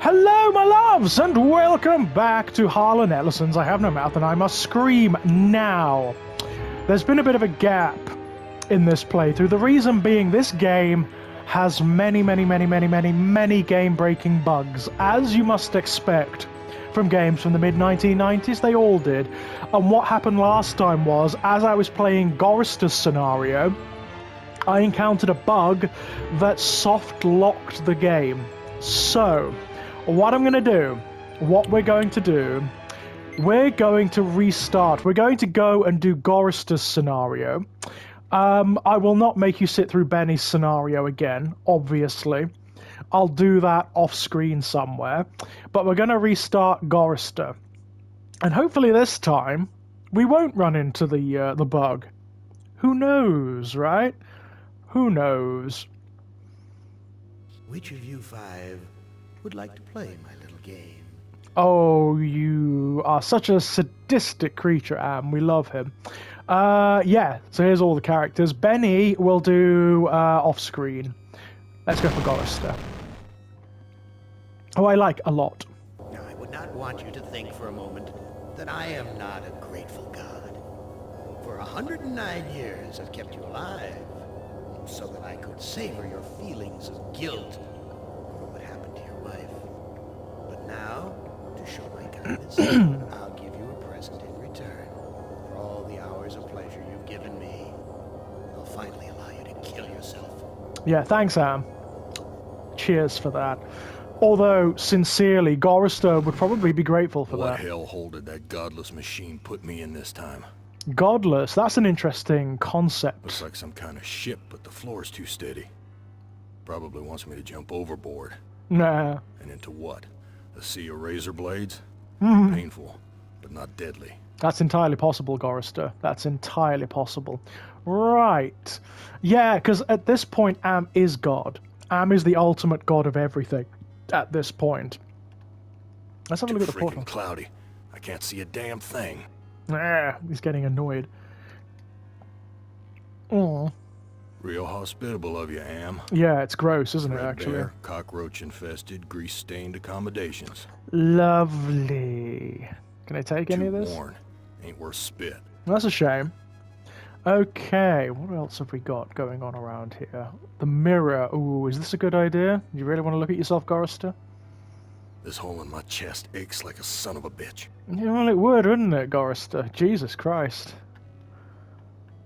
Hello, my loves, and welcome back to Harlan Ellison's I Have No Mouth and I Must Scream Now. There's been a bit of a gap in this playthrough. The reason being this game has many game-breaking bugs, as you must expect from games from the mid-1990s. They all did. And what happened last time was, as I was playing Gorrister's scenario, I encountered a bug that soft-locked the game. So, what we're going to do, we're going to restart. We're going to go and do Gorrister's scenario. I will not make you sit through Benny's scenario again, obviously. I'll do that off screen somewhere. But we're going to restart Gorrister. And hopefully this time, we won't run into the bug. Who knows, right? Who knows? Which of you five would like to play my little game? Oh, you are such a sadistic creature, Am. We love him. Yeah, so here's all the characters. Benny will do off-screen. Let's go for Gorrister. Oh, I like a lot. Now, I would not want you to think for a moment that I am not a grateful god. For 109 years I've kept you alive, so that I could savor your feelings of guilt over what happened to your wife. But now, to show my kindness, I'll give you a present in return. For all the hours of pleasure you've given me, I'll finally allow you to kill yourself. Yeah, thanks, Am. Cheers for that. Although, sincerely, Gorrister would probably be grateful for that. What hellhole did that godless machine put me in this time? Godless? That's an interesting concept. Looks like some kind of ship, but the floor's too steady. Probably wants me to jump overboard. Nah. And into what? A sea of razor blades? Painful, but not deadly. That's entirely possible, Gorrister. That's entirely possible. Right. Yeah, because at this point, Am is God. Am is the ultimate god of everything at this point. Let's have a look at the portal. Freaking cloudy. I can't see a damn thing. He's getting annoyed. Oh. Real hospitable of you, Am. Yeah, it's gross, isn't it, actually? Threadbare, cockroach-infested, grease-stained accommodations. Lovely. Can I take any of this? Too worn. Ain't worth spit. That's a shame. Okay, what else have we got going on around here? The mirror. Ooh, is this a good idea? Do you really want to look at yourself, Gorrister? This hole in my chest aches like a son of a bitch. Yeah, well, it would, wouldn't it, Gorrister? Jesus Christ.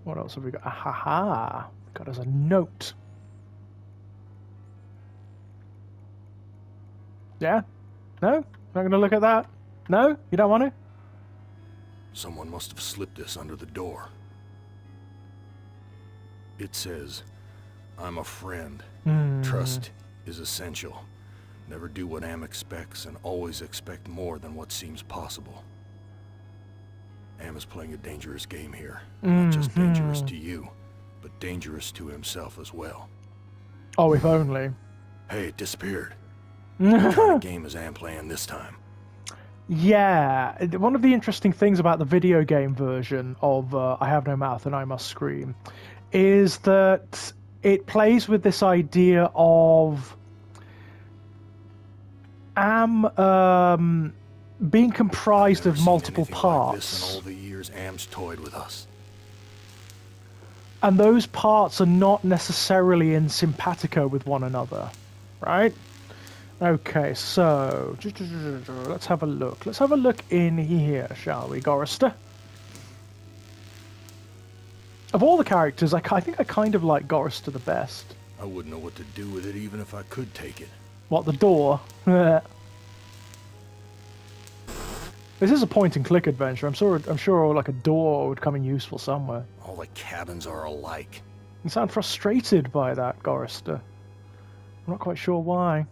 What else have we got? Ahaha. Got us a note. Yeah? No? Not going to look at that? No? You don't want to? Someone must have slipped this under the door. It says, I'm a friend. Trust is essential. Never do what Am expects and always expect more than what seems possible. Am is playing a dangerous game here. Not just dangerous to you, but dangerous to himself as well. Oh, if only. Hey, it disappeared. What kind of game is Am playing this time? Yeah, one of the interesting things about the video game version of I Have No Mouth and I Must Scream is that it plays with this idea of Am being comprised of multiple parts. Like this in all the years Am's toyed with us. And those parts are not necessarily in simpatico with one another, right? Okay, so let's have a look. Let's have a look in here, shall we, Gorrister? Of all the characters, I think I kind of like Gorrister the best. I wouldn't know what to do with it even if I could take it. What, the door? This is a point-and-click adventure. I'm sure like a door would come in useful somewhere. All the cabins are alike. You sound frustrated by that, Gorrister. I'm not quite sure why.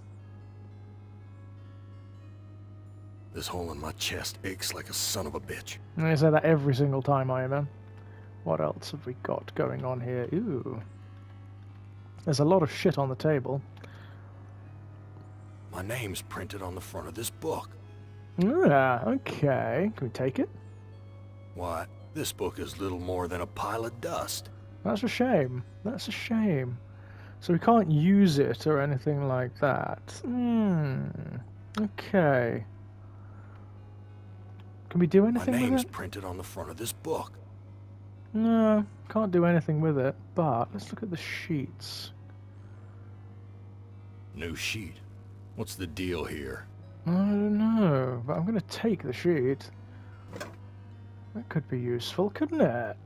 This hole in my chest aches like a son of a bitch. I say that every single time, Iron Man. What else have we got going on here? Ooh. There's a lot of shit on the table. My name's printed on the front of this book. Yeah, okay. Can we take it? Why, this book is little more than a pile of dust. That's a shame. That's a shame. So we can't use it or anything like that. Okay. Can we do My anything with name's it? printed on the front of this book. No, can't do anything with it. But let's look at the sheets. New sheet. What's the deal here? I don't know, but I'm going to take the sheet. That could be useful, couldn't it?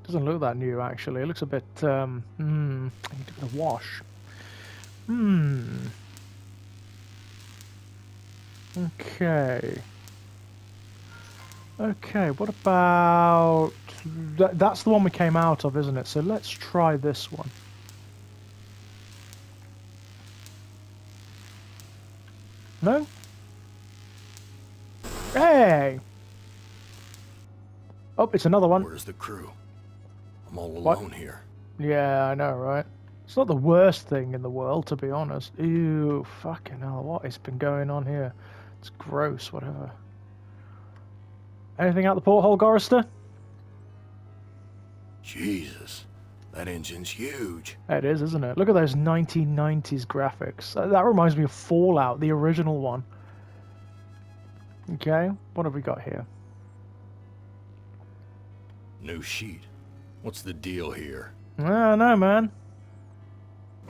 Doesn't look that new, actually. It looks a bit, I need to give it a wash. Okay. Okay, what about... That's the one we came out of, isn't it? So let's try this one. No? Hey! Oh, it's another one. Where's the crew? I'm all What? alone here. Yeah, I know, right? It's not the worst thing in the world, to be honest. Ew, fucking hell, what has been going on here? It's gross, whatever. Anything out the porthole, Gorister? Jesus, that engine's huge. It is, isn't it? Look at those 1990s graphics. That reminds me of Fallout, the original one. Okay, what have we got here? New sheet. What's the deal here? I don't know, man.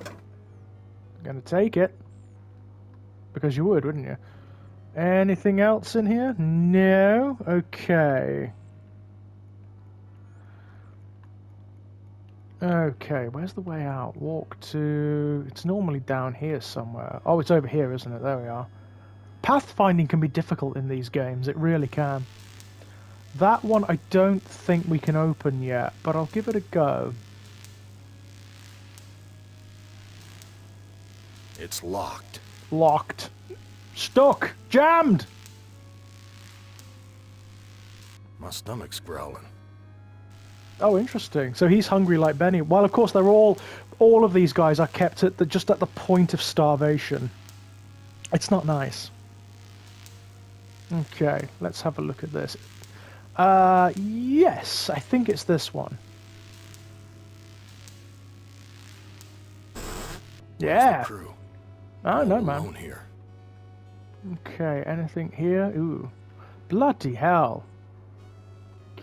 I'm gonna take it. Because you would, wouldn't you? Anything else in here? No? Okay. Okay, where's the way out? Walk to... It's normally down here somewhere. Oh, it's over here, isn't it? There we are. Pathfinding can be difficult in these games. It really can. That one I don't think we can open yet, but I'll give it a go. It's locked. Locked. Stuck. Jammed. My stomach's growling. Oh, interesting. So he's hungry like Benny. Well, of course, they're all of these guys are kept at just at the point of starvation. It's not nice. Okay, let's have a look at this. Yes, I think it's this one. Yeah. Where's the crew? Oh, no, All man. alone here. Okay, anything here? Ooh. Bloody hell.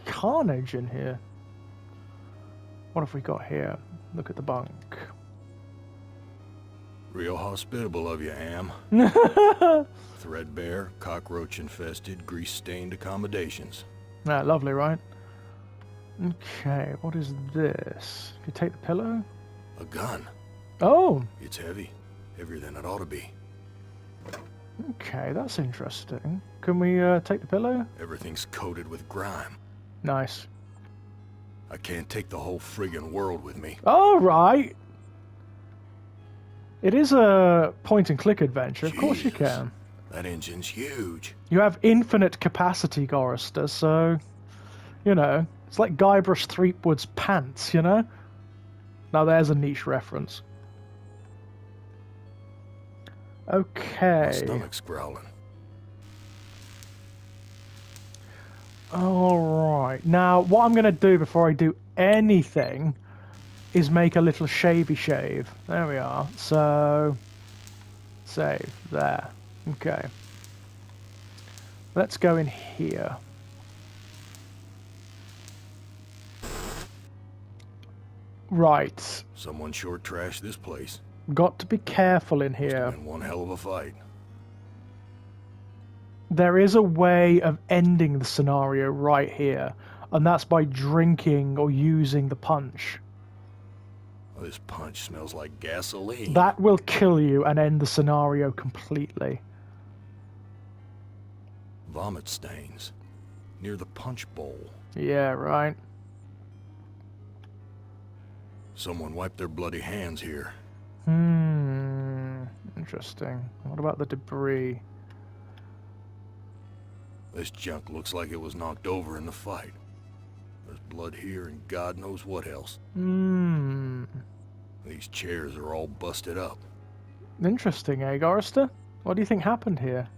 Carnage in here. What have we got here? Look at the bunk. Real hospitable of you, Am. Threadbare, cockroach-infested, grease-stained accommodations. Ah, lovely, right? Okay, what is this? Can you take the pillow? A gun. Oh, It's heavy. Heavier than it ought to be. okay, that's interesting. Can we take the pillow? Everything's coated with grime. Nice. I can't take the whole friggin' world with me. All right. It is a point-and-click adventure. Of course you Jesus. can. That engine's huge. You have infinite capacity, Gorister, so, you know, it's like Guybrush Threepwood's pants, you know? Now there's a niche reference. My Okay. stomach's growling. Alright. Now, what I'm going to do before I do anything is make a little shavy shave. There we are. So, save. There. Okay. Let's go in here. Right. Someone short trashed this place. Got to be careful in Must have here. been one hell of a fight. There is a way of ending the scenario right here, and that's by drinking or using the punch. Oh, this punch smells like gasoline. That will kill you and end the scenario completely. Vomit stains. Near the punch bowl. Yeah, right. Someone wiped their bloody hands here. Interesting. What about the debris? This junk looks like it was knocked over in the fight. There's blood here and God knows what else. These chairs are all busted up. Interesting, eh, Gorister? What do you think happened here?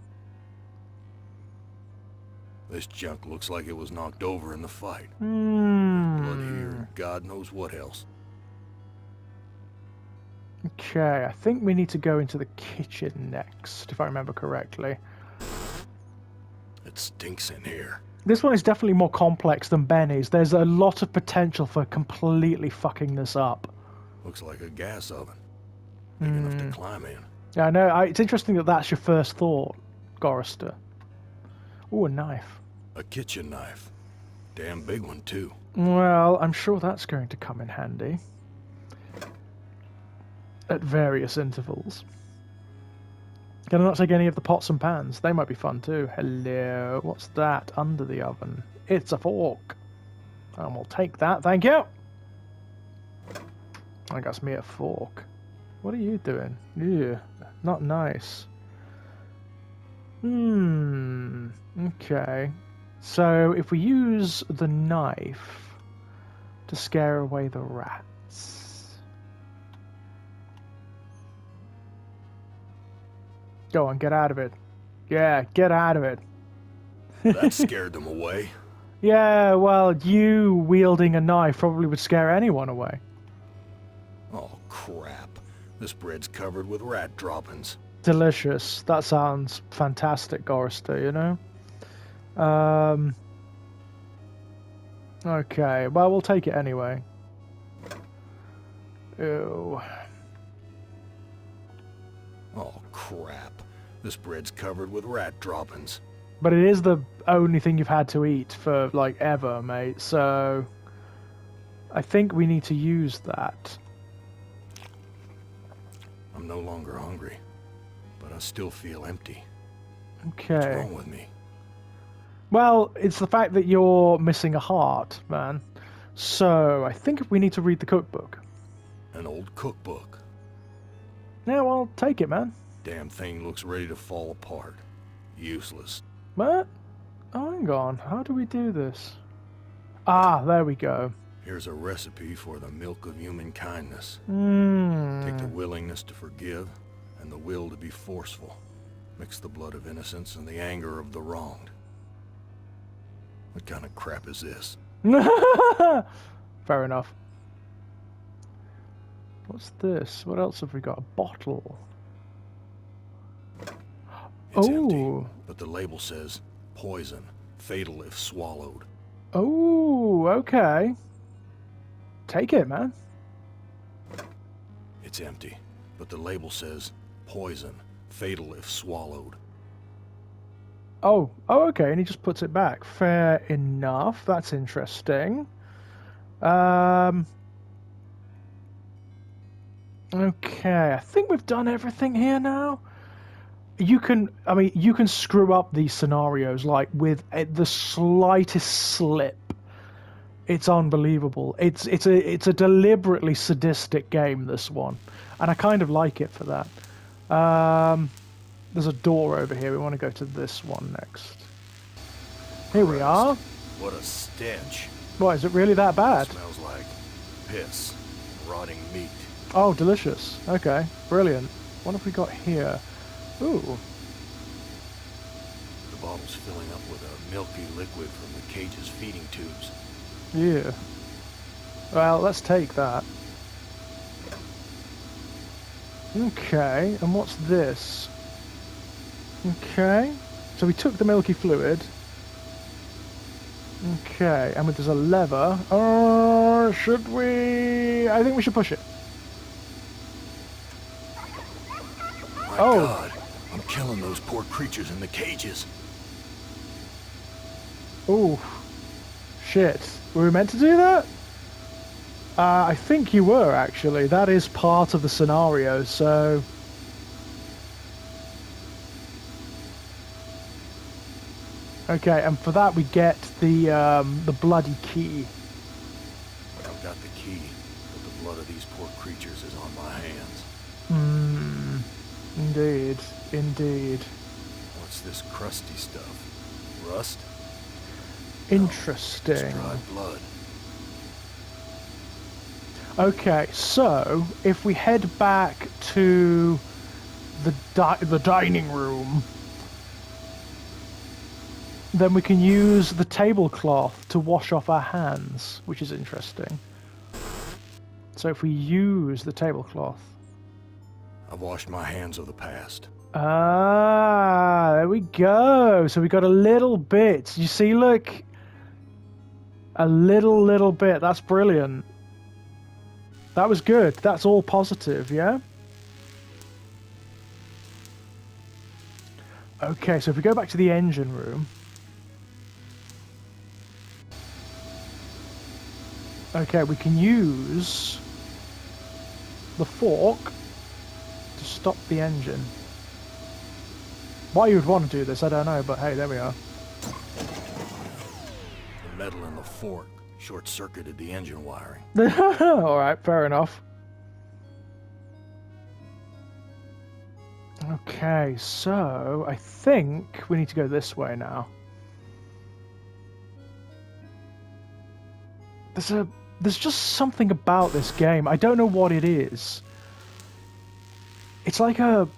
This junk looks like it was knocked over in the fight. Blood here Hmm. and God knows what else. Okay, I think we need to go into the kitchen next, if I remember correctly. It stinks in here. This one is definitely more complex than Benny's. There's a lot of potential for completely fucking this up. Looks like a gas oven. Big enough to climb in. Yeah, I know. It's interesting that that's your first thought, Gorrister. Ooh, a knife. A kitchen knife. Damn big one, too. Well, I'm sure that's going to come in handy. At various intervals. Can I not take any of the pots and pans? They might be fun too. Hello, what's that under the oven? It's a fork. And we'll take that, thank you. I guess me a fork. What are you doing? Yeah, not nice. Okay. So if we use the knife to scare away the rats. Go on, get out of it. Yeah, get out of it. That scared them away. Yeah, well, you wielding a knife probably would scare anyone away. Oh, crap. This bread's covered with rat droppings. Delicious. That sounds fantastic, Gorrister, you know? Okay, well, we'll take it anyway. Ew. Oh, crap. This bread's covered with rat droppings. But it is the only thing you've had to eat for, like, ever, mate, so... I think we need to use that. I'm no longer hungry, but I still feel empty. Okay. What's wrong with me? Well, it's the fact that you're missing a heart, man. So, I think we need to read the cookbook. An old cookbook. Yeah, well, take it, man. Damn thing looks ready to fall apart. Useless. What? Oh, hang on. How do we do this? Ah, there we go. Here's a recipe for the milk of human kindness. Take the willingness to forgive and the will to be forceful. Mix the blood of innocence and the anger of the wronged. What kind of crap is this? Fair enough. What's this? What else have we got? A bottle. It's empty, but the label says poison, fatal if swallowed. Oh, okay. Take it, man. It's empty, but the label says poison, fatal if swallowed. Oh, okay, and he just puts it back. Fair enough. That's interesting. Okay, I think we've done everything here now. You can screw up these scenarios, like, with the slightest slip. It's unbelievable. It's a deliberately sadistic game, this one, and I kind of like it for that. There's a door over here. We want to go to this one next. Here we are. What a stench. What, is it really that bad? It smells like piss, rotting meat. Oh, delicious. Okay, brilliant. What have we got here? Ooh. The bottle's filling up with a milky liquid from the cage's feeding tubes. Yeah. Well, let's take that. Okay, and what's this? Okay, so we took the milky fluid. Okay, and there's a lever. Should we? I think we should push it. My Oh. God, I'm killing those poor creatures in the cages. Ooh. Shit. Were we meant to do that? I think you were, actually. That is part of the scenario, so... Okay, and for that we get the bloody key. I've got the key, but the blood of these poor creatures is on my hands. Indeed, indeed. What's this crusty stuff? Rust? Interesting. It's dried blood. Okay, so if we head back to the dining room, then we can use the tablecloth to wash off our hands, which is interesting. So if we use the tablecloth, I've washed my hands of the past. Ah, there we go. So we got a little bit. You see, look. A little bit. That's brilliant. That was good. That's all positive, yeah? Okay, so if we go back to the engine room. Okay, we can use the fork to stop the engine. Why you would want to do this, I don't know, but hey, there we are. The metal in the fork short-circuited the engine wiring. Alright, fair enough. Okay, so I think we need to go this way now. There's just something about this game. I don't know what it is. It's like an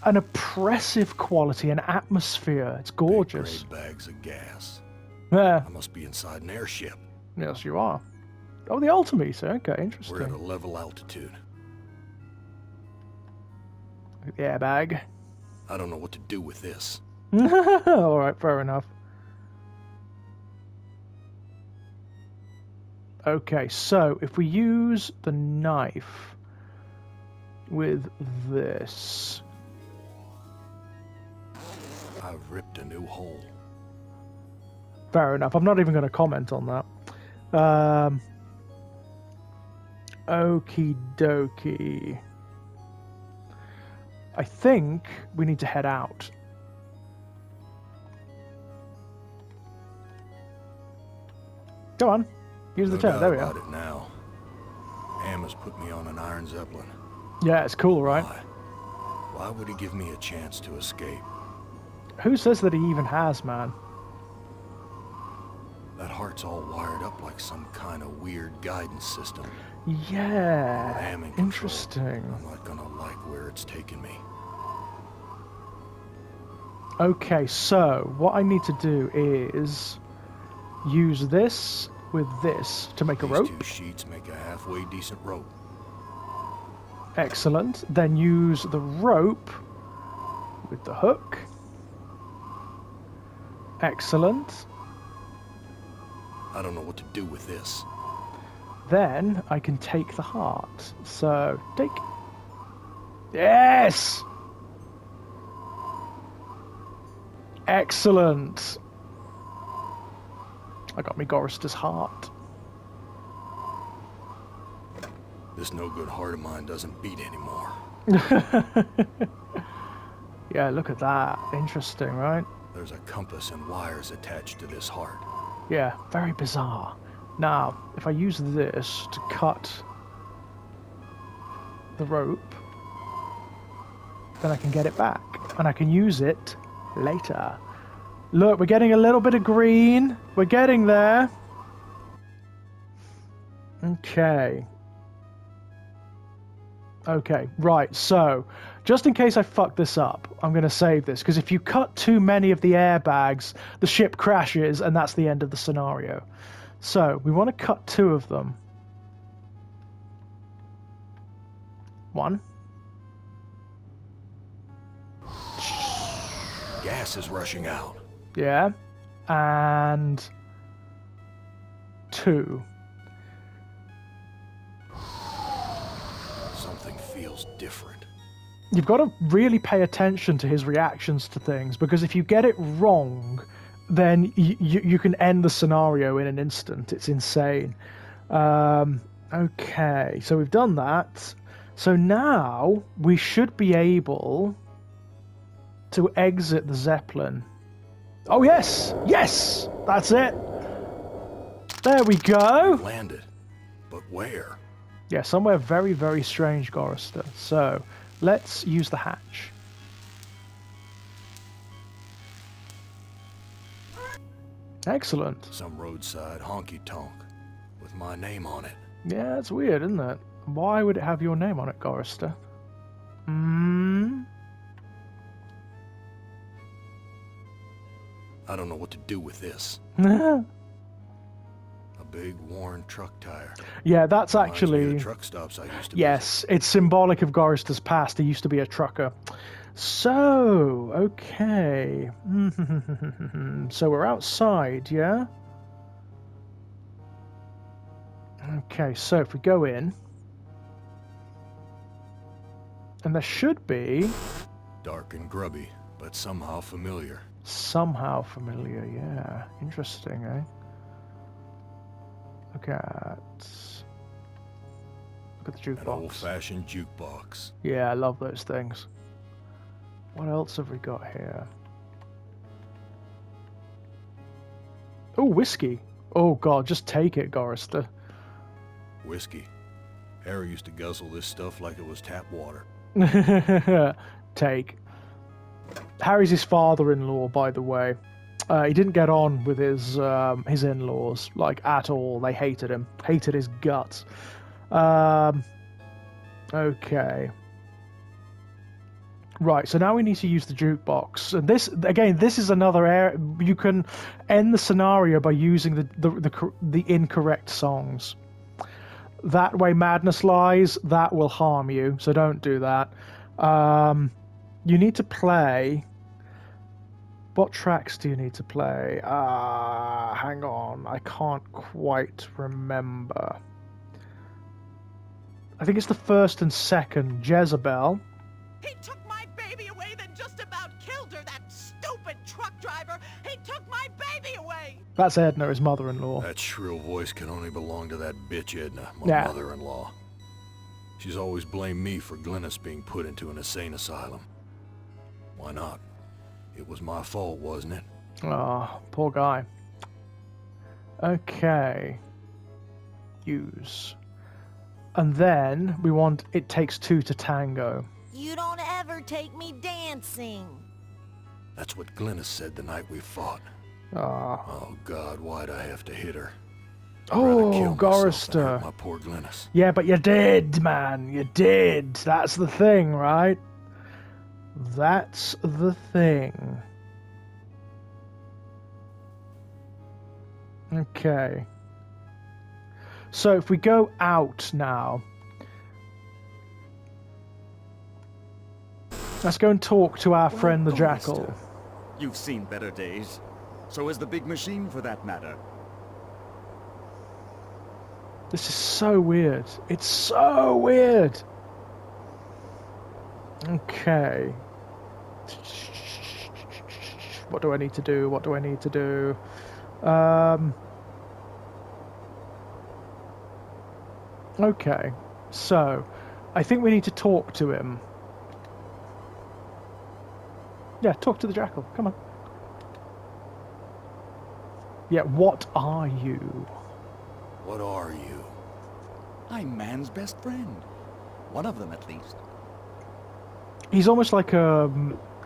oppressive quality, an atmosphere. It's gorgeous. Big gray bags of gas. Yeah. I must be inside an airship. Yes, you are. Oh, the altimeter. Okay, interesting. We're at a level altitude. The airbag. I don't know what to do with this. Alright, fair enough. Okay, so if we use the knife with this. I've ripped a new hole. Fair enough. I'm not even going to comment on that. Okie dokie. I think we need to head out. Go on. Use the No turn. doubt There we about are. it now. Am has put me on an Iron Zeppelin. Yeah, it's cool, right? Why would he give me a chance to escape? Who says that he even has, man? That heart's all wired up like some kind of weird guidance system. Yeah. I am in control. Interesting. I'm not gonna like where it's taking me. Okay, so what I need to do is use this with this to make a rope. These two sheets make a halfway decent rope. Excellent. Then use the rope with the hook. Excellent. I don't know what to do with this. Then I can take the heart. So, take. Yes! Excellent. I got me Gorister's heart. This no-good heart of mine doesn't beat anymore. Yeah, look at that. Interesting, right? There's a compass and wires attached to this heart. Yeah, very bizarre. Now, if I use this to cut the rope, then I can get it back. And I can use it later. Look, we're getting a little bit of green. We're getting there. Okay. Okay, right, so, just in case I fuck this up, I'm going to save this, because if you cut too many of the airbags, the ship crashes, and that's the end of the scenario. So, we want to cut 2 of them. 1. Gas is rushing out. Yeah. And 2. Something feels different. You've got to really pay attention to his reactions to things, because if you get it wrong, then you can end the scenario in an instant. It's insane. Okay, so we've done that. So now we should be able to exit the Zeppelin. Oh, yes! Yes! That's it! There we go! Landed. But where? Yeah, somewhere very, very strange, Gorister. So, let's use the hatch. Excellent. Some roadside honky-tonk with my name on it. Yeah, it's weird, isn't it? Why would it have your name on it, Gorister? I don't know what to do with this. Yeah. A big worn truck tire. Yeah, that's Reminds me of actually... the truck stops I used to Yes, it's symbolic of Gorister's past. He used to be a trucker. So, okay. So we're outside, yeah? Okay, so if we go in... And there should be... visit. Dark and grubby, but somehow familiar. Somehow familiar, yeah. Interesting, eh? Look at the An jukebox. old-fashioned jukebox. Yeah, I love those things. What else have we got here? Oh, whiskey. Oh god, just take it, Gorister. Whiskey. Harry used to guzzle this stuff like it was tap water. Take. Harry's his father-in-law, by the way. He didn't get on with his in-laws, like, at all. They hated him. Hated his guts. Okay. Right, so now we need to use the jukebox. And this, again, this is another area. You can end the scenario by using the incorrect songs. That way madness lies, that will harm you, so don't do that. You need to play... What tracks do you need to play? Hang on, I can't quite remember. I think it's the first and second, Jezebel. He took my baby away, then just about killed her, that stupid truck driver! He took my baby away! That's Edna, his mother-in-law. That shrill voice can only belong to that bitch Edna, my Yeah. mother-in-law. She's always blamed me for Glynis being put into an insane asylum. Why not? It was my fault, wasn't it? Oh, poor guy. Okay. Use. And then we want It Takes Two to Tango. You don't ever take me dancing. That's what Glynis said the night we fought. Ah. Oh God, why'd I have to hit her? I'd rather Oh, kill myself than Gorister. hurt my poor Glynis. Yeah, but you did, man. You did. That's the thing, right? That's the thing. Okay. So if we go out now, let's go and talk to our friend the Jackal. Gorister, you've seen better days. So has the big machine, for that matter. This is so weird. It's so weird. Okay. What do I need to do? What do I need to do? Okay. So, I think we need to talk to him. Yeah, talk to the Jackal. Come on. Yeah, what are you? What are you? I'm man's best friend. One of them, at least. He's almost like a...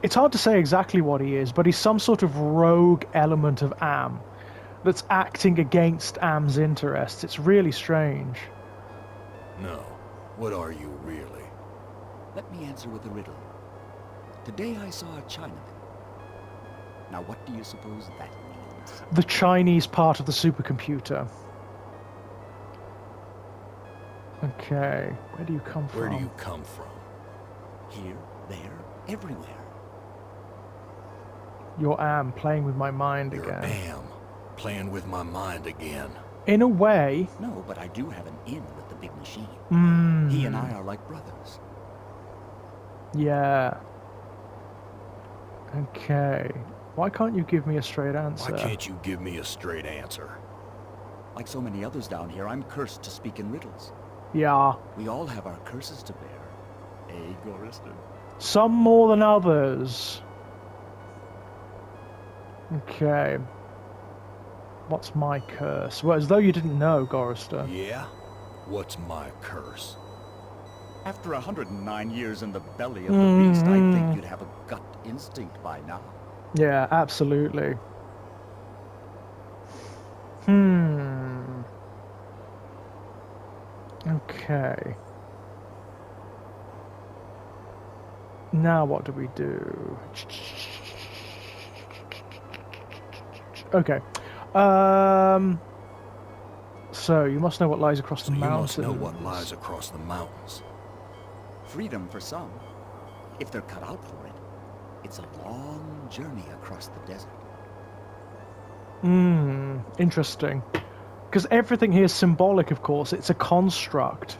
It's hard to say exactly what he is, but he's some sort of rogue element of Am that's acting against Am's interests. It's really strange. No. What are you really? Let me answer with a riddle. Today I saw a Chinaman. Now what do you suppose that means? The Chinese part of the supercomputer. Okay, where do you come from? Where do you come from? Here, there, everywhere. You're Am, playing with my mind You're again. Am, playing with my mind again. In a way... No, but I do have an in with the big machine. Mm, He and I are like brothers. yeah. Okay. Why can't you give me a straight answer? Why can't you give me a straight answer? Like so many others down here, I'm cursed to speak in riddles. Yeah. We all have our curses to bear. Eh, Gorister? Some more than others. Okay. What's my curse? Well, as though you didn't know, Gorister. Yeah? What's my curse? After 109 years in the belly of the beast, I'd think you'd have a gut instinct by now. Yeah, absolutely. Okay. Now what do we do? Okay. So, you must know what lies across the So you mountains. must know what lies across the mountains. Freedom for some. If they're cut out for it, it's a long journey across the desert. Interesting. Because everything here is symbolic, of course. It's a construct.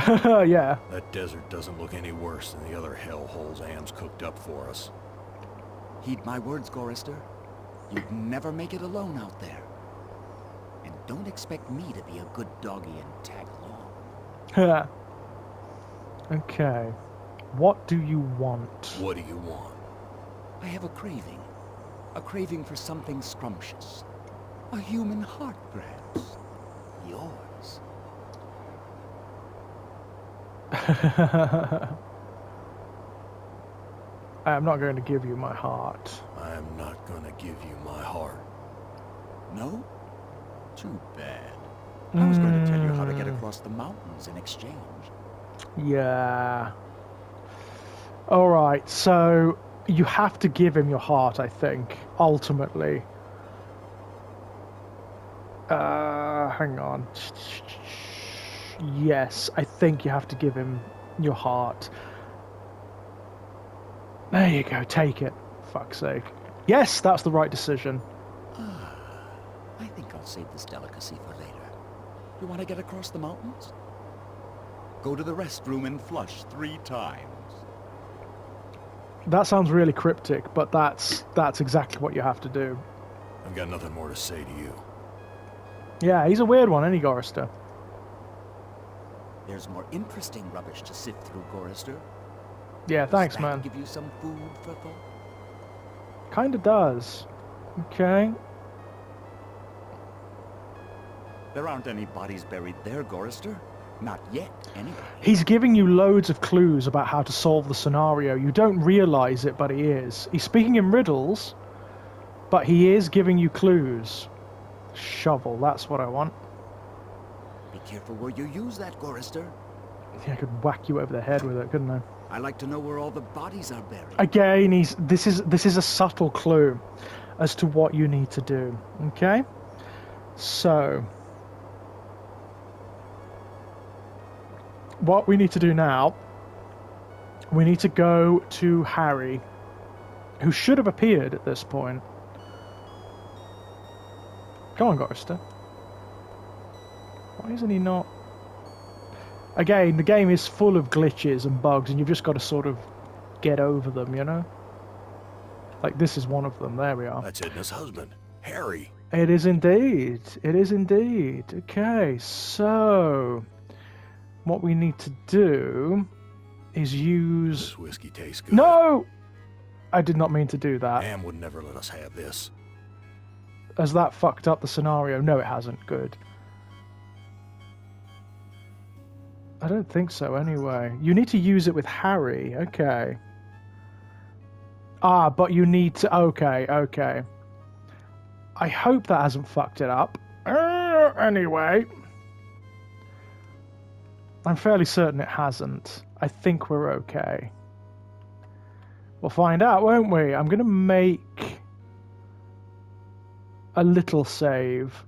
Yeah. That desert doesn't look any worse than the other hellholes Am's cooked up for us. Heed my words, Gorrister. You'd never make it alone out there. And don't expect me to be a good doggy and tag along. Okay. What do you want? What do you want? I have a craving. A craving for something scrumptious. A human heart, perhaps. Yours. I am not going to give you my heart. I am not gonna give you my heart. No? Too bad. I was going to tell you how to get across the mountains in exchange. Yeah. Alright, so you have to give him your heart, I think, ultimately. Hang on. Yes, I think you have to give him your heart. There you go, take it. Fuck's sake. Yes, that's the right decision. I think I'll save this delicacy for later. You want to get across the mountains? Go to the restroom and flush 3 times. That sounds really cryptic, but that's exactly what you have to do. I've got nothing more to say to you. Yeah, he's a weird one, isn't he, Gorrister? There's more interesting rubbish to sift through, Gorrister. Yeah, thanks, Does that man. give you some food for thought? Kinda does. Okay. There aren't any bodies buried there, Gorrister. Not yet, anyway. He's giving you loads of clues about how to solve the scenario. You don't realize it, but he is. He's speaking in riddles, but he is giving you clues. Shovel, that's what I want. Be careful where you use that, Gorrister. Yeah, I could whack you over the head with it, couldn't I? I like to know where all the bodies are buried. Again, this is a subtle clue as to what you need to do. Okay? So what we need to do now, we need to go to Harry, who should have appeared at this point. Come on, Gorrister. Why isn't he not? Again, the game is full of glitches and bugs, and you've just got to sort of get over them, you know? Like, this is one of them. There we are. That's Edna's husband, Harry. It is indeed. It is indeed. Okay, so what we need to do is use... This whiskey tastes good. No! I did not mean to do that. Am would never let us have this. Has that fucked up the scenario? No, it hasn't. Good. I don't think so, anyway. You need to use it with Harry. Okay. Ah, but you need to... Okay. I hope that hasn't fucked it up. Anyway. I'm fairly certain it hasn't. I think we're okay. We'll find out, won't we? I'm going to make a little save.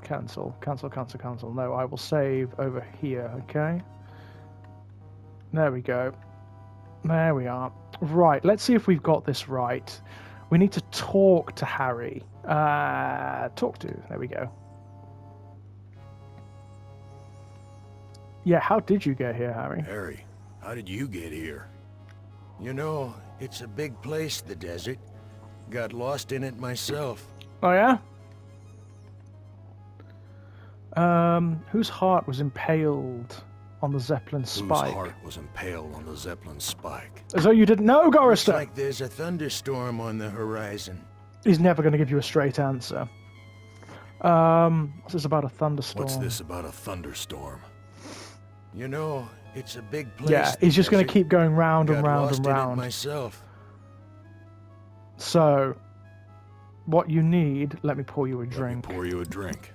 Cancel. No, I will save over here, okay? There we go. There we are. Right, let's see if we've got this right. We need to talk to Harry. Talk to. There we go. Yeah, how did you get here, Harry? Harry, how did you get here? You know, it's a big place, the desert. Got lost in it myself. Oh, yeah? Whose heart was impaled on the Zeppelin spike? Whose heart was impaled on the Zeppelin spike? As though you didn't know, Looks Gorrister! like there's a thunderstorm on the horizon. He's never going to give you a straight answer. What's this about a thunderstorm? What's this about a thunderstorm? You know, it's a big place. Yeah, the he's just going to desert. keep going round and Got round lost and in it round. myself. So, what you need, let me pour you a Let me drink. pour you a drink.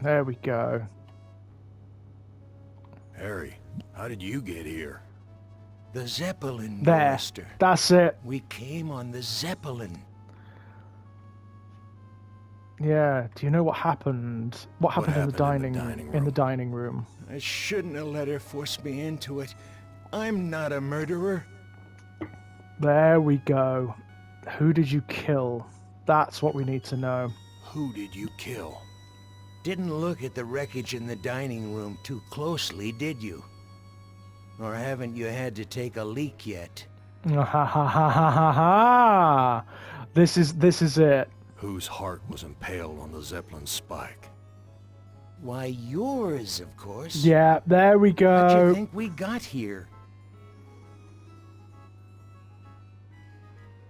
There we go. Harry, how did you get here? The Zeppelin, There. Master. That's it. We came on the Zeppelin. Yeah. Do you know what happened? What happened in the dining room? I shouldn't have let her force me into it. I'm not a murderer. There we go. Who did you kill? That's what we need to know. Who did you kill? Didn't look at the wreckage in the dining room too closely, did you? Or haven't you had to take a leak yet? Ha ha ha ha ha ha! This is it. Whose heart was impaled on the Zeppelin spike? Why, yours, of course. Yeah, there we How'd you go. think we got here?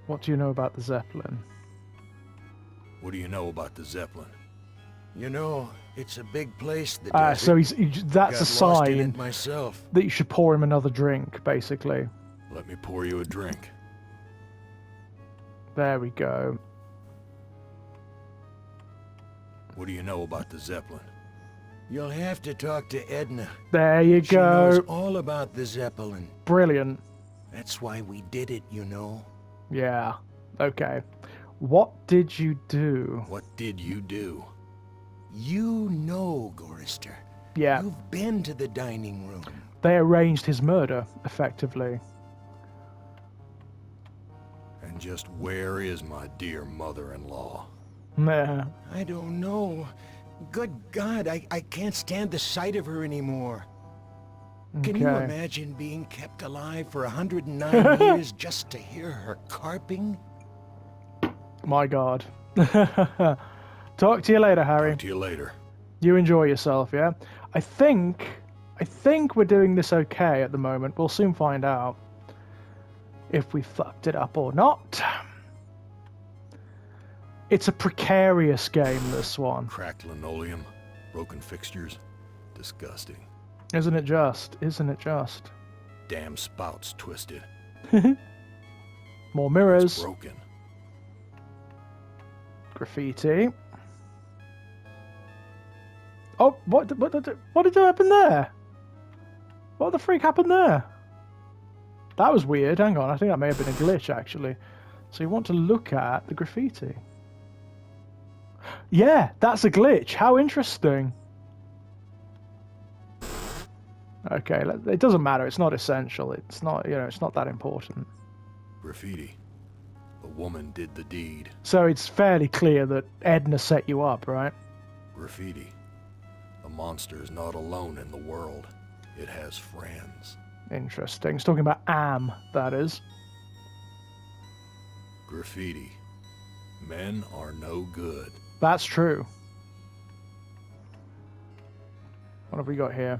What do you know about the Zeppelin? What do you know about the Zeppelin? You know, it's a big place, the Ah, desert. so that's a Got lost in sign it myself. that you should pour him another drink, basically. Let me pour you a drink. There we go. What do you know about the Zeppelin? You'll have to talk to Edna. There you She knows go. all about the Zeppelin. Brilliant. That's why we did it, you know. Yeah. Okay. What did you do? What did you do? You know, Gorrister. Yeah. You've been to the dining room. They arranged his murder, effectively. And just where is my dear mother-in-law? Meh. I don't know. Good God, I can't stand the sight of her anymore. Can you Okay. imagine being kept alive for 109 years just to hear her carping? My God. Talk to you later, Harry. Talk to you later. You enjoy yourself, yeah? I think we're doing this okay at the moment. We'll soon find out if we fucked it up or not. It's a precarious game, this one. Cracked linoleum, broken fixtures. Disgusting. Isn't it just? Isn't it just? Damn spouts twisted. More It's mirrors. broken. Graffiti. Oh, what did happen there? What the freak happened there? That was weird. Hang on, I think that may have been a glitch, actually. So you want to look at the graffiti. Yeah, that's a glitch. How interesting. Okay, it doesn't matter. It's not essential. It's not, it's not that important. Graffiti. The woman did the deed. So it's fairly clear that Edna set you up, right? Graffiti. The monster is not alone in the world. It has friends. Interesting. It's talking about Am, that is. Graffiti. Men are no good. That's true. What have we got here?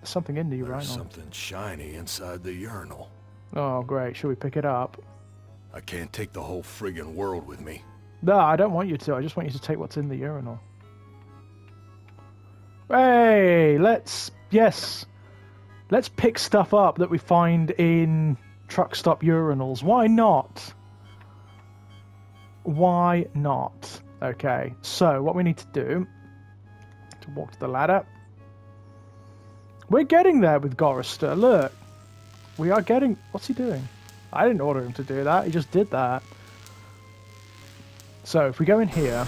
There's something in the There's urinal. something shiny inside the urinal. Oh, great. Should we pick it up? I can't take the whole friggin' world with me. No, I don't want you to. I just want you to take what's in the urinal. Hey, let's pick stuff up that we find in truck stop urinals. Why not? Why not? Okay, so what we need to do to walk to the ladder. We're getting there with Gorrister. Look, we are getting. What's he doing? I didn't order him to do that. He just did that. So if we go in here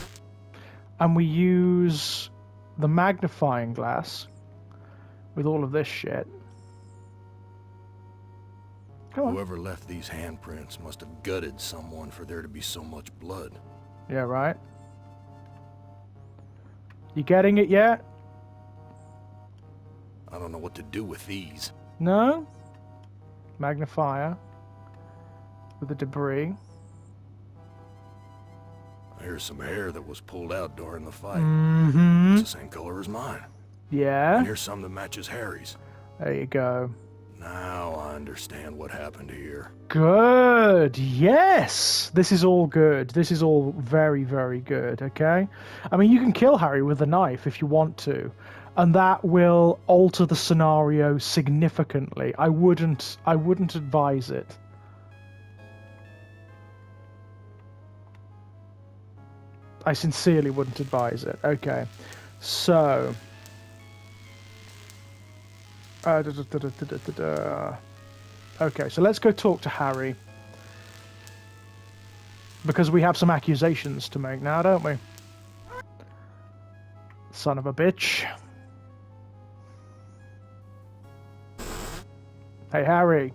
and we use the magnifying glass with all of this shit. Come on. Whoever left these handprints must have gutted someone for there to be so much blood. Yeah, right. You getting it yet? I don't know what to do with these. No? Magnifier. With the debris. Here's some hair that was pulled out during the fight. Mm-hmm. It's the same color as mine. Yeah. And here's some that matches Harry's. There you go. Now I understand what happened here. Good. Yes. This is all good. This is all very, very good. Okay. I mean, you can kill Harry with a knife if you want to, and that will alter the scenario significantly. I wouldn't advise it. I sincerely wouldn't advise it. Okay. So Okay, so let's go talk to Harry. Because we have some accusations to make now, don't we? Son of a bitch. Hey, Harry.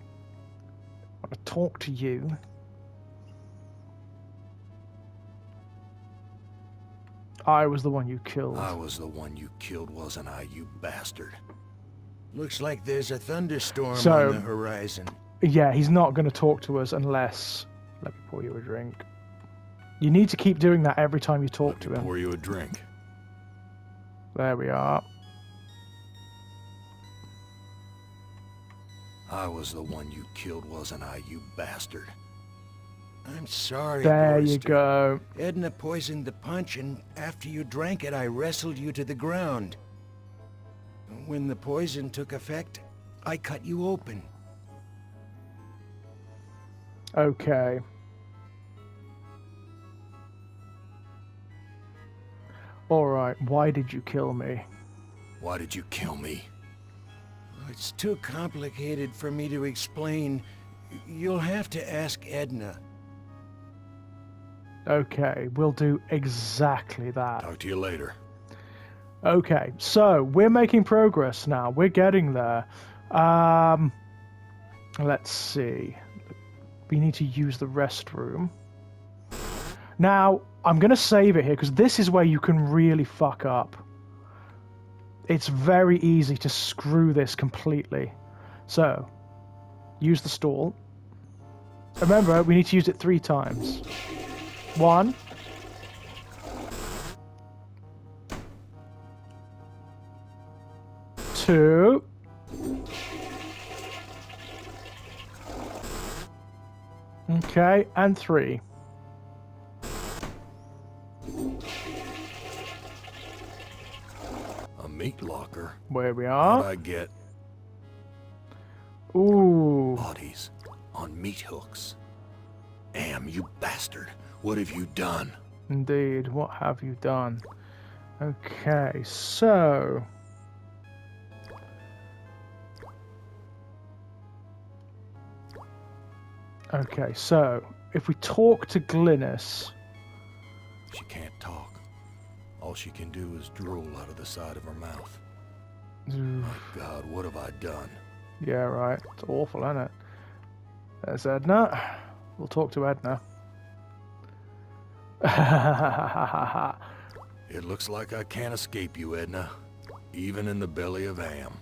I want to talk to you. I was the one you killed. I was the one you killed, wasn't I, you bastard? Looks like there's a thunderstorm So- on the horizon. Yeah, he's not going to talk to us unless... Let me pour you a drink. You need to keep doing that every time you talk to him. Pour you a drink. There we are. I was the one you killed, wasn't I, you bastard? I'm sorry, There you Gorrister. go. Edna poisoned the punch, and after you drank it, I wrestled you to the ground. When the poison took effect, I cut you open. Okay. Alright, why did you kill me? Why did you kill me? It's too complicated for me to explain. You'll have to ask Edna. Okay, we'll do exactly that. Talk to you later. Okay, so we're making progress now. We're getting there. Let's see. We need to use the restroom. Now, I'm going to save it here because this is where you can really fuck up. It's very easy to screw this completely. So, use the stall. Remember, we need to use it 3 times. 1. 2. Okay, and 3. A meat locker? Where we How'd are. I get Ooh. bodies on meat hooks? Am, you bastard. What have you done? Indeed, what have you done? Okay, so... Okay, so, if we talk to Glynis... She can't talk. All she can do is drool out of the side of her mouth. My God, what have I done? Yeah, right, it's awful, isn't it? There's Edna. We'll talk to Edna. It looks like I can't escape you, Edna. Even in the belly of Am.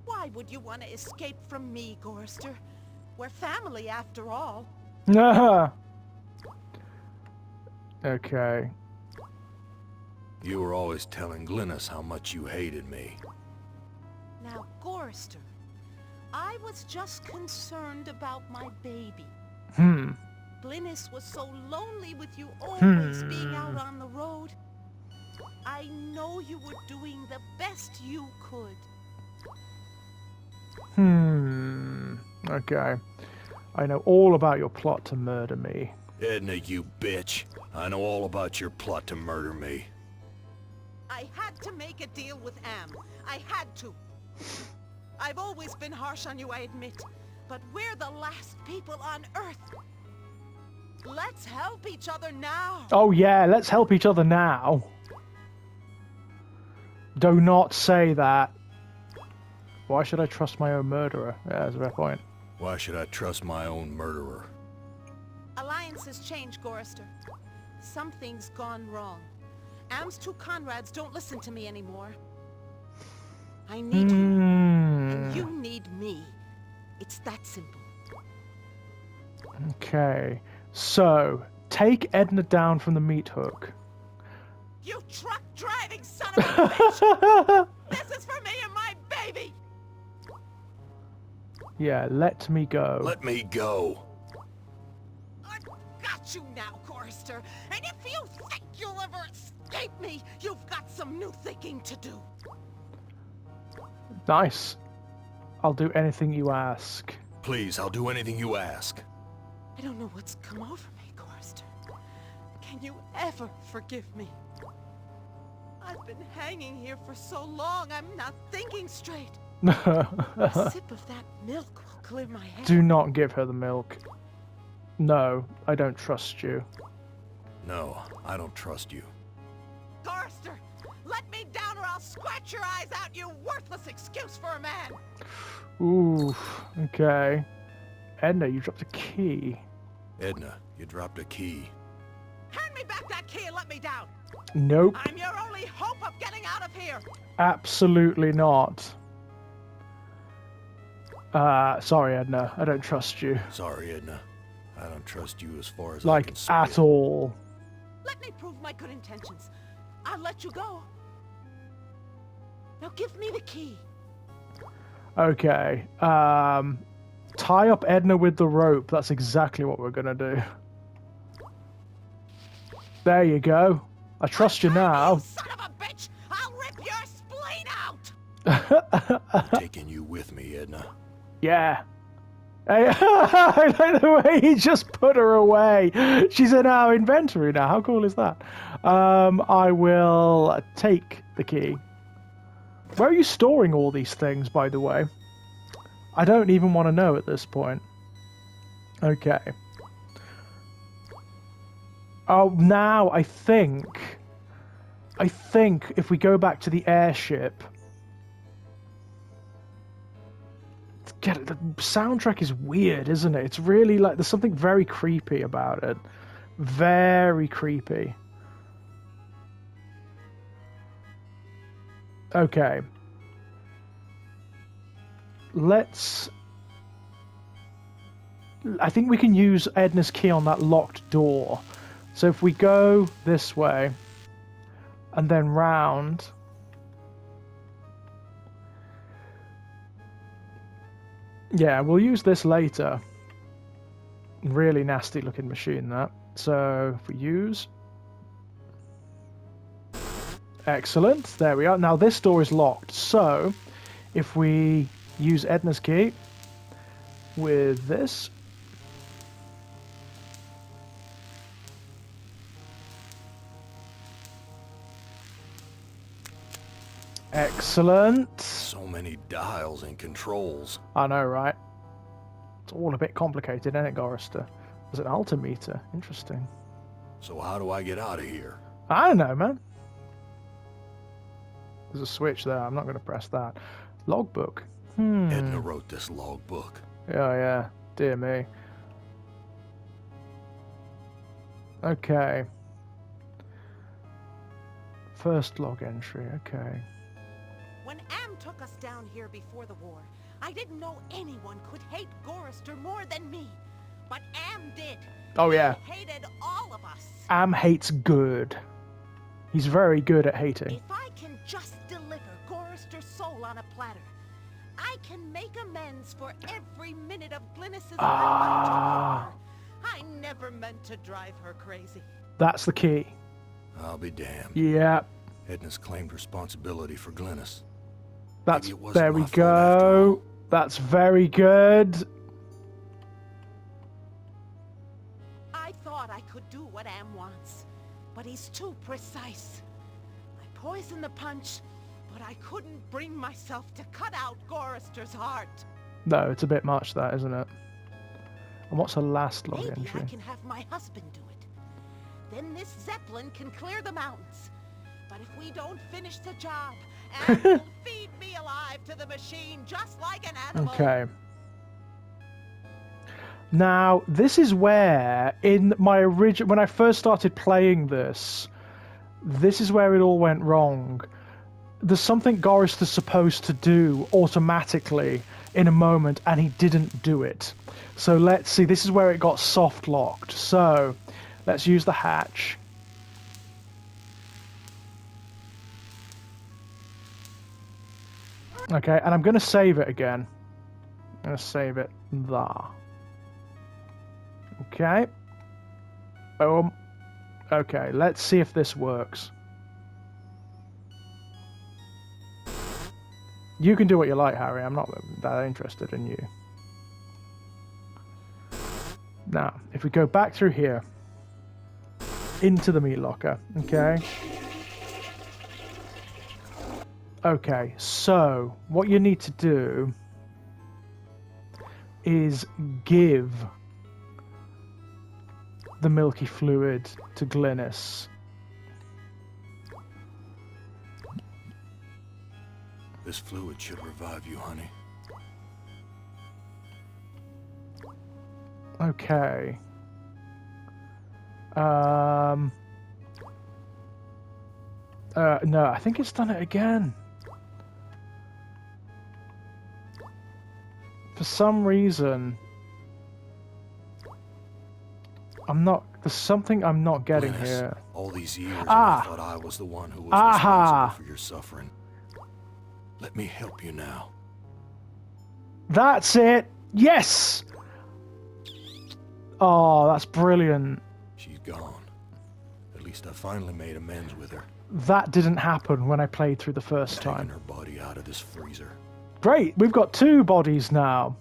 Why would you want to escape from me, Gorrister? We're family after all. Okay. You were always telling Glynis how much you hated me. Now, Gorrister, I was just concerned about my baby. Glynis was so lonely with you always being out on the road. I know you were doing the best you could. Okay. I know all about your plot to murder me. Edna, you bitch. I know all about your plot to murder me. I had to make a deal with Am. I had to. I've always been harsh on you, I admit. But we're the last people on Earth. Let's help each other now. Oh yeah, let's help each other now. Do not say that. Why should I trust my own murderer? Yeah, that's a fair point. Why should I trust my own murderer? Alliances change, Gorrister. Something's gone wrong. Am's 2 Conrads don't listen to me anymore. I need you, and you need me. It's that simple. Okay. So, take Edna down from the meat hook. You truck-driving son of a bitch! This is for me and my baby! Yeah, let me go. Let me go. I've got you now, Gorrister. And if you think you'll ever escape me, you've got some new thinking to do. Nice. I'll do anything you ask. Please, I'll do anything you ask. I don't know what's come over me, Gorrister. Can you ever forgive me? I've been hanging here for so long, I'm not thinking straight. A sip of that milk will clear my head. Do not give her the milk. No, I don't trust you. No, I don't trust you. Gorrister, let me down or I'll scratch your eyes out, you worthless excuse for a man! Ooh, okay. Edna, you dropped a key. Edna, you dropped a key. Hand me back that key and let me down! Nope, I'm your only hope of getting out of here! absolutely not. Sorry, Edna, I don't trust you. Sorry, Edna. I don't trust you as far as I Like, can see at it. all. Let me prove my good intentions. I'll let you go. Now give me the key. Okay, tie up Edna with the rope. That's exactly what we're gonna do. There you go. I trust you now. You son of a bitch! I'll rip your spleen out! I'm taking you with me, Edna. Yeah. Hey, I like the way he just put her away. She's in our inventory now. How cool is that? I will take the key. Where are you storing all these things, by the way? I don't even want to know at this point. Okay. Oh, now I think if we go back to the airship... The soundtrack is weird, isn't it? It's really like there's something very creepy about it. Very creepy. Okay. I think we can use Edna's key on that locked door. So if we go this way and then round. Yeah, we'll use this later. Really nasty looking machine, that. So, if we use... Excellent, there we are. Now this door is locked, so if we use Edna's key with this... Excellent. So many dials and controls. I know, right? It's all a bit complicated, isn't it, Gorrister? There's an altimeter. Interesting. So how do I get out of here? I don't know, man. There's a switch there. I'm not going to press that. Logbook. Edna wrote this logbook. Yeah. Dear me. Okay. First log entry. Okay. When Am took us down here before the war, I didn't know anyone could hate Gorrister more than me. But Am did. Oh, yeah. He hated all of us. Am hates good. He's very good at hating. If I can just deliver Gorrister's soul on a platter, I can make amends for every minute of Glynis's life I took from her. I never meant to drive her crazy. That's the key. I'll be damned. Yeah. Edna's claimed responsibility for Glynis. That's Maybe it wasn't there we my fault after go. all. That's very good. I thought I could do what Am wants, but he's too precise. I poisoned the punch, but I couldn't bring myself to cut out Gorrister's heart. No, it's a bit much, that, isn't it? And what's her last log Maybe entry? I can have my husband do it. Then this Zeppelin can clear the mountains. But if we don't finish the job, Am will feed me alive to the machine just like an animal. Okay. Now, this is where, in my original, when I first started playing this is where it all went wrong. There's something Gorrister's supposed to do automatically in a moment, and he didn't do it. So let's see, this is where it got soft locked. So, let's use the hatch. Okay, and I'm going to save it again. I'm going to save it there. Okay. Boom. Okay, let's see if this works. You can do what you like, Harry. I'm not that interested in you. Now, if we go back through here, into the meat locker, okay? Okay, so what you need to do is give the milky fluid to Glynis. This fluid should revive you, honey. Okay. No, I think it's done it again. For some reason, there's something I'm not getting Glynis, here. all these years, Ah. I thought I was the one who was Aha. responsible for your suffering. Let me help you now. That's it! Yes! Oh, that's brilliant. She's gone. At least I finally made amends with her. That didn't happen when I played through the first Taking time. her body out of this freezer. Great, we've got 2 bodies now.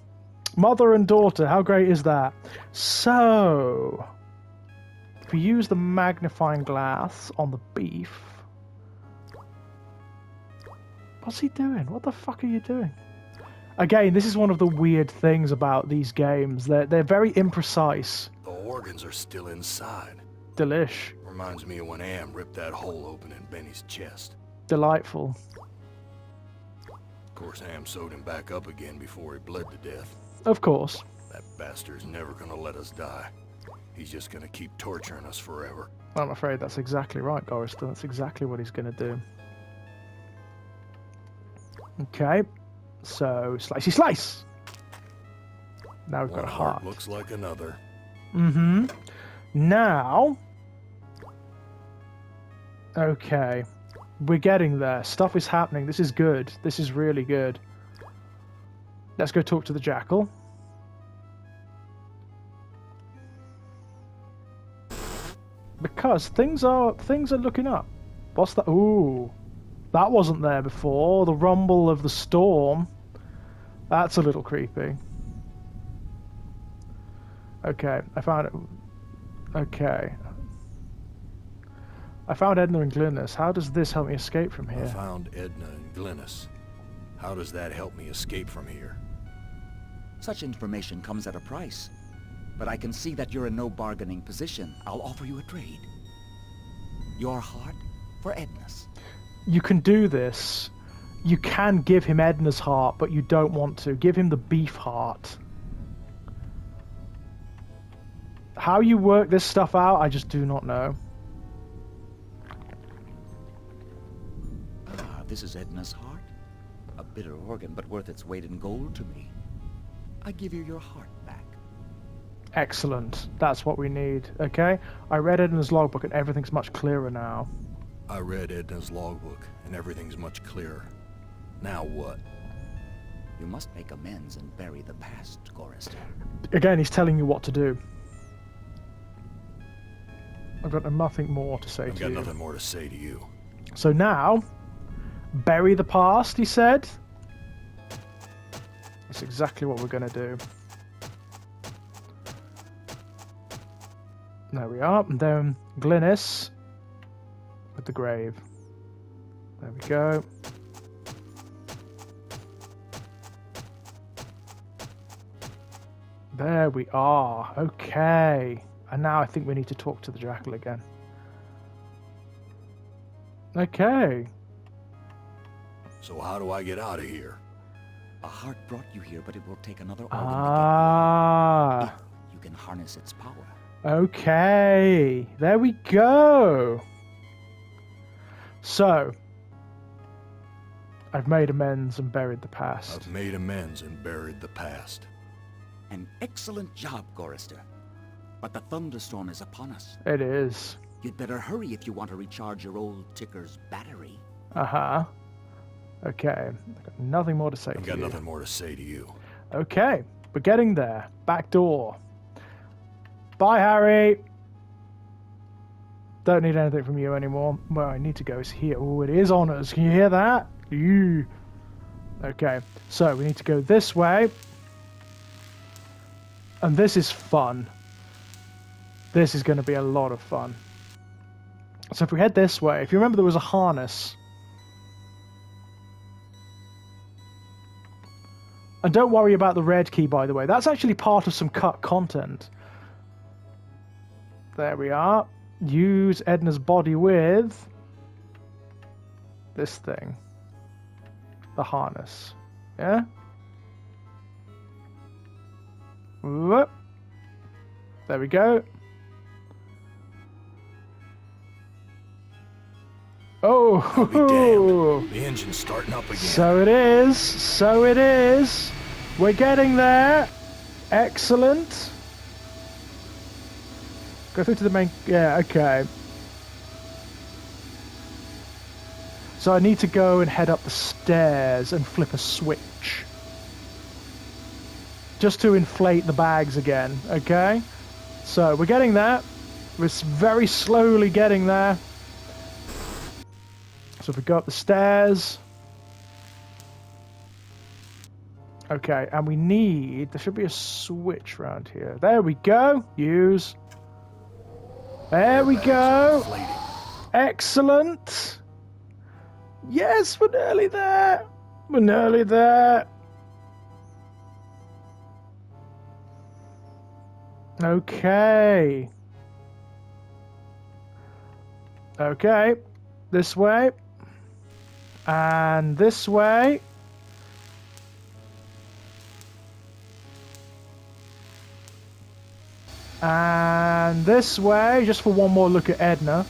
Mother and daughter, how great is that? So, if we use the magnifying glass on the beef... What's he doing? What the fuck are you doing? Again, this is one of the weird things about these games. They're very imprecise. The organs are still inside. Delish. Reminds me of when Am ripped that hole open in Benny's chest. Delightful. Of course, Am sewed him back up again before he bled to death. Of course. That bastard's never gonna let us die. He's just gonna keep torturing us forever. I'm afraid that's exactly right, Gorister. That's exactly what he's going to do. Okay. So, slicey slice! Now we've got One a heart. looks like another. Mm-hmm. Now... Okay. We're getting there. Stuff is happening. This is good. This is really good. Let's go talk to the jackal. Because things are looking up. What's that? Ooh. That wasn't there before. The rumble of the storm. That's a little creepy. Okay, I found it. Okay. I found Edna and Glynis. How does this help me escape from I here? found Edna and Glynis. How does that help me escape from here? Such information comes at a price. But I can see that you're in no bargaining position. I'll offer you a trade. Your heart for Edna's. You can do this. You can give him Edna's heart, but you don't want to. Give him the beef heart. How you work this stuff out, I just do not know. Ah, this is Edna's heart. A bitter organ, but worth its weight in gold to me. I give you your heart back. Excellent. That's what we need. Okay? I read Edna's logbook and everything's much clearer now. I read Edna's logbook, and everything's much clearer. Now what? You must make amends and bury the past, Gorister. Again, he's telling you what to do. I've got nothing more to say I've to got you. nothing more to say to you. So now, bury the past, he said. That's exactly what we're going to do. There we are. And then Glynis with the grave. There we go. There we are. Okay. And now I think we need to talk to the jackal again. Okay. So how do I get out of here? A heart brought you here, but it will take another organ Ah. to get you. If you can harness its power. Okay. There we go. So, I've made amends and buried the past. I've made amends and buried the past. An excellent job, Gorister. But the thunderstorm is upon us. It is. You'd better hurry if you want to recharge your old ticker's battery. Uh-huh. Okay. I've got nothing more to say I've to got you. nothing more to say to you. Okay. We're getting there. Back door. Bye, Harry. Don't need anything from you anymore. Where I need to go is here. Oh, it is on us. Can you hear that? Ew. Okay. So, we need to go this way. And this is fun. This is going to be a lot of fun. So if we head this way, if you remember there was a harness. And don't worry about the red key, by the way. That's actually part of some cut content. There we are. Use Edna's body with this thing. The harness. Yeah? Whoop. There we go. Oh! I'll be damned. The engine's starting up again. So it is. So it is. We're getting there. Excellent. Go through to the main... Yeah, okay. So I need to go and head up the stairs and flip a switch. Just to inflate the bags again, okay? So we're getting there. We're very slowly getting there. So if we go up the stairs... Okay, and we need... There should be a switch around here. There we go. Use... There we go. Excellent. Yes, we're nearly there. We're nearly there. Okay. Okay. This way. And this way. And this way, just for one more look at Edna.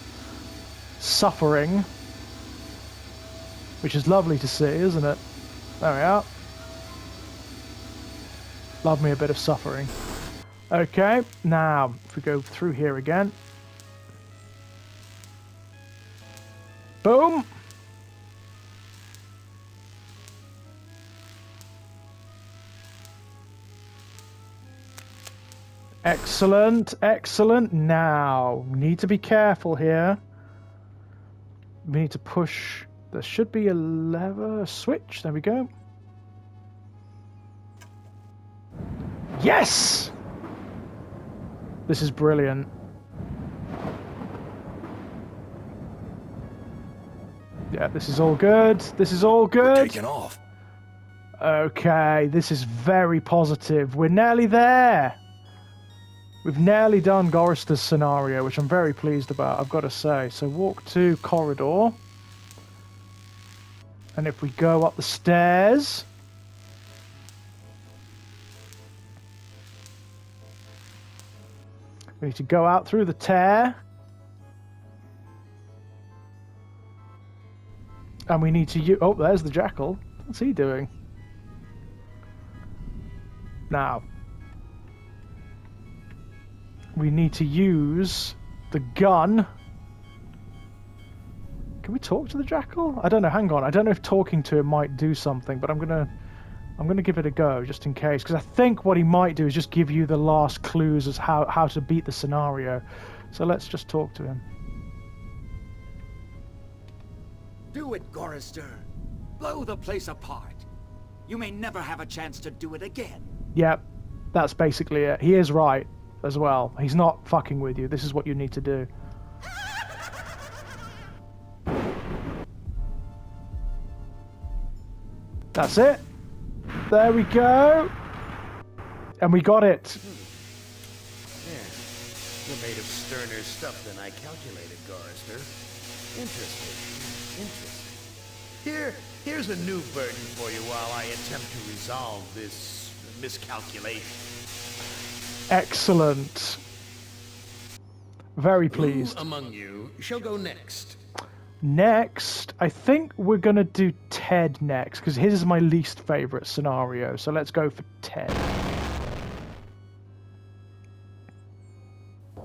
Suffering. Which is lovely to see, isn't it? There we are. Love me a bit of suffering. Okay, now, if we go through here again. Boom! Excellent, excellent. Now, we need to be careful here. We need to push... There should be a lever, a switch. There we go. Yes! This is brilliant. Yeah, this is all good. This is all good. We're taking off. Okay, this is very positive. We're nearly there. We've nearly done Gorrister's scenario, which I'm very pleased about, I've got to say. So walk to corridor. And if we go up the stairs... We need to go out through the tear. And we need to... Oh, there's the jackal. What's he doing? Now... We need to use the gun. Can we talk to the jackal? I don't know. Hang on. I don't know if talking to him might do something, but I'm gonna give it a go just in case, because I think what he might do is just give you the last clues as how to beat the scenario. So let's just talk to him. Do it, Gorrister. Blow the place apart. You may never have a chance to do it again. Yep, that's basically it. He is right as well. He's not fucking with you. This is what you need to do. That's it. There we go. And we got it. Yeah. You're made of sterner stuff than I calculated, Gorrister. Interesting. Interesting. Here's a new burden for you while I attempt to resolve this miscalculation. Excellent. Very pleased. Who among you shall go next? Next, I think we're going to do Ted next, because his is my least favorite scenario. So let's go for Ted.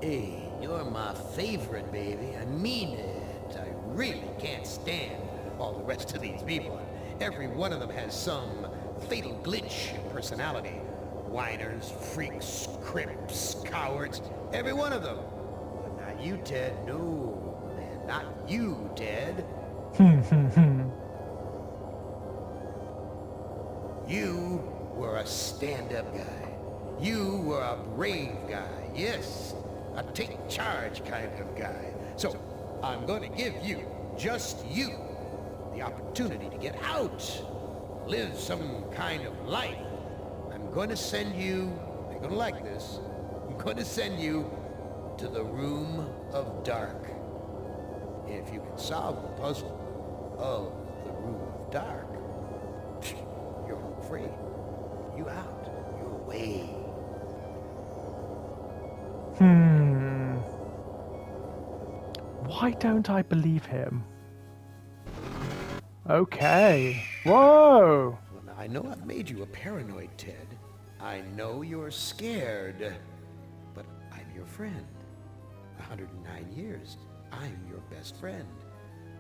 Hey, you're my favorite, baby. I mean it. I really can't stand all the rest of these people. Every one of them has some fatal glitch in personality. Whiners, freaks, crimps, cowards. Every one of them. But not you, Ted. No, man, not you, Ted. You were a stand-up guy. You were a brave guy. Yes, a take-charge kind of guy. So, I'm going to give you, just you, the opportunity to get out. Live some kind of life. going to send you, you're going to like this, I'm going to send you to the Room of Dark. If you can solve the puzzle of the Room of Dark, you're home free. You out. You're away. Why don't I believe him? Okay. Whoa! Well, now, I know I've made you a paranoid, Ted. I know you're scared. But I'm your friend. 109 years. I'm your best friend.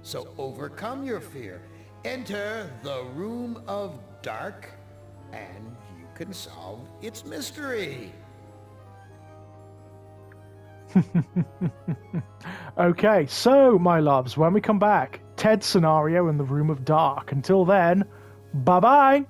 So overcome your fear. Enter the Room of Dark, and you can solve its mystery. Okay, so, my loves, when we come back, Ted's scenario in the Room of Dark. Until then, bye-bye!